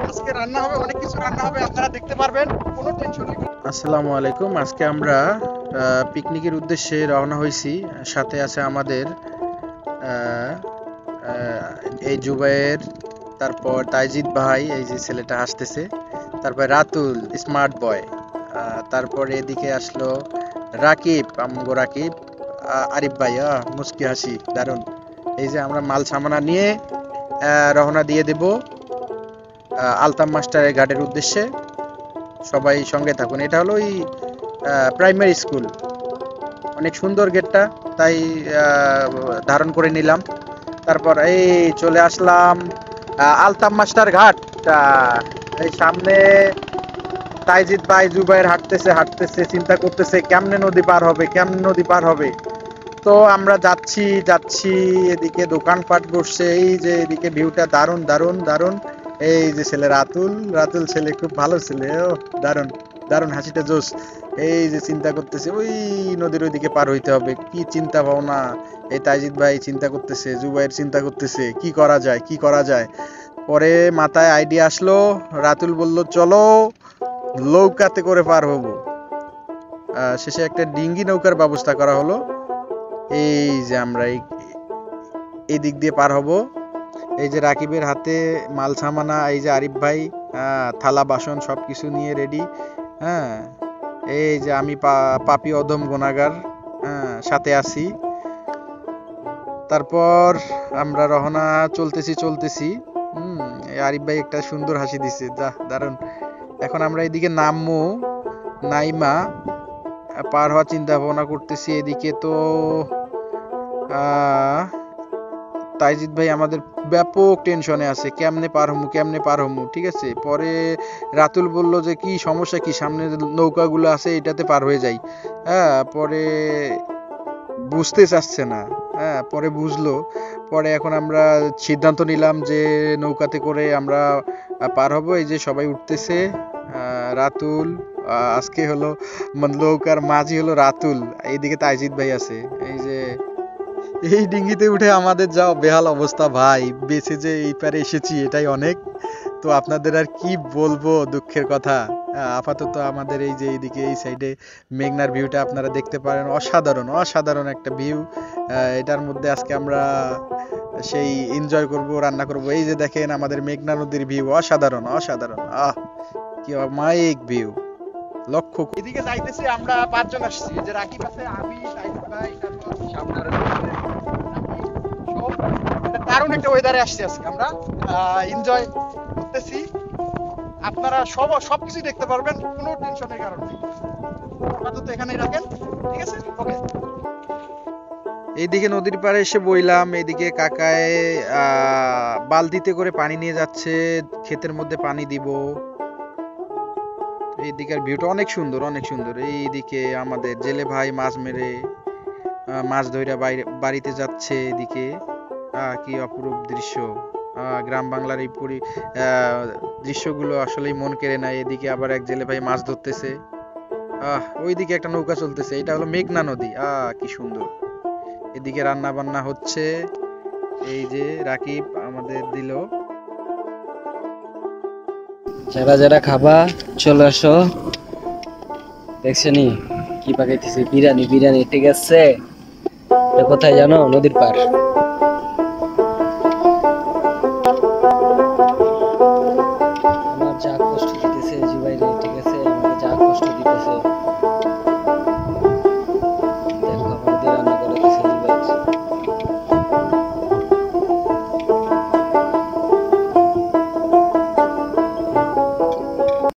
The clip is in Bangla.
আজকে রান্না হবে, অনেক কিছু রান্না হবে, আপনারা দেখতে পারবেন, কোনো টেনশন নেই। আসসালামু আলাইকুম। আজকে আমরা পিকনিকের উদ্দেশ্যে রওনা হয়েছি। সাথে আছে আমাদের আহ, আহ, এই জুবাইর, তারপর তাইজিদ ভাই, এই যে ছেলেটা হাসতেছে, তারপর রাতুল স্মার্ট বয়, তারপর এদিকে আসলো রাকিব, আমগো রাকিব, আরিফ ভাই, মুস্কি হাসি, দারুন। এই যে আমরা মাল সামানা নিয়ে রওনা দিয়ে দেব আলতাম মাস্টারের ঘাটের উদ্দেশ্যে। সবাই সঙ্গে থাকুন। এটা হলো ওই প্রাইমারি স্কুল, অনেক সুন্দর গেটটা, তাই ধারণ করে নিলাম। তারপর এই চলে আসলাম আলতাম মাস্টার ঘাট। এই সামনে তাইজিদ ভাই জুবাইর হাঁটতেছে হাঁটতেছে, চিন্তা করতেছে কেমনে নদী পার হবে, কেমনে নদী পার হবে। তো আমরা যাচ্ছি যাচ্ছি, এদিকে দোকানপাট বসছে, এই যে এদিকে ভিউটা দারুণ দারুণ দারুণ। এই যে ছেলে রাতুল, রাতুল ছেলে খুব ভালো ছেলে, ও দারুণ দারুণ, হাসিটা জোস। এই যে চিন্তা করতেছে ওই নদীর ওইদিকে পার হইতে হবে, কি চিন্তা ভাবনা। এই তাইজিদ ভাই চিন্তা করতেছে, জুবাইর চিন্তা করতেছে কি করা যায় কি করা যায়। পরে মাথায় আইডিয়া আসলো, রাতুল বলল চলো নৌকাতে করে পার হবো। শেষে একটা ডিঙ্গি নৌকার ব্যবস্থা করা হলো। এই যে আমরা এই দিক দিয়ে পার হব। এই যে রাকিবের হাতে মাল সামানা, এই যে আরিফ ভাই থালা বাসন সবকিছু নিয়ে রেডি। হ্যাঁ, এই যে আমি পাপি অদম গুনাহগার, হ্যাঁ সাথে আছি। তারপর আমরা রওনা চলতেছি চলতেছি। এই আরিফ ভাই একটা সুন্দর হাসি দিছে, দারুন। এখন আমরা এদিকে নামবো, নাইমা পার হওয়ার চিন্তা ভাবনা করতেছি। এদিকে তো তাইজিদ ভাই আমাদের ব্যাপক টেনশনে আছে, কেমনে পার হমু কেমনে পার হমু। ঠিক আছে, পরে রাতুল বলল যে কি সমস্যা কি, সামনে নৌকাগুলো আছে এটাতে পার হয়ে যাই। হ্যাঁ, পরে বুঝতে চাচ্ছে না। হ্যাঁ, পরে বুঝলো। পরে এখন আমরা সিদ্ধান্ত নিলাম যে নৌকাতে করে আমরা পার হব। এই যে সবাই উঠতেছে, রাতুল আজকে হলো নৌকার মাঝি হলো রাতুল, এইদিকে তাইজিদ ভাই আছে। এই যে এই ডিঙ্গিতে উঠে আমাদের যা বেহাল অবস্থা ভাই, বেঁচে যে এই পারে এসেছি এটাই অনেক। তো আপনাদের আর কি বলবো দুঃখের কথা। আপাতত আমাদের এই যে এইদিকে এই সাইডে মেঘনার ভিউটা আপনারা দেখতে পারেন, অসাধারণ অসাধারণ একটা ভিউ। এটার মধ্যে আজকে আমরা সেই এনজয় করব, রান্না করব। এই যে দেখেন আমাদের মেঘনা নদীর ভিউ, অসাধারণ অসাধারণ, কি অমায়িক ভিউ। লক্ষ্য এদিকে যাইতেছি, আমরা 5 জন আসছি, যে রাকিব আছে, আমি, তাইজিদ ভাই, তারপর সামনে দারুণ একটা ওয়েদারে আসছি আজকে আমরা, এনজয় করতেছি। আপনারা সবকিছু দেখতে পারবেন, কোনো টেনশনের কারণ নেই। আপাতত এখানেই রাখেন, ঠিক আছে, ওকে। এইদিকে নদীর পাড়ে এসে বইলাম। এইদিকে কাকায় বালতিতে করে পানি নিয়ে যাচ্ছে, ক্ষেতের মধ্যে পানি দিব। এইদিকের ভিউটা অনেক সুন্দর অনেক সুন্দর। এইদিকে আমাদের জেলে ভাই মাছ মেরে মাছ ধইরা বাড়িতে যাচ্ছে। এদিকে কি অপরূপ দৃশ্য। গ্রাম বাংলার এই দৃশ্যগুলো আসলেই মন কেড়ে নেয়। এদিকে আবার এক জেলে ভাই মাছ ধরতেছে, ওইদিকে একটা নৌকা চলতেছে, এটা হলো মেঘনা নদী। কি সুন্দর। এদিকে রান্না বান্না হচ্ছে, এই যে রাকিব আমাদের দিল। যারা যারা খাবা চলে আসো। দেখছেনি কি পাকাইতেছি, বিরিয়ানি বিরিয়ানি। ঠিক আছে, এটা কোথায় জানো? নদীর পার।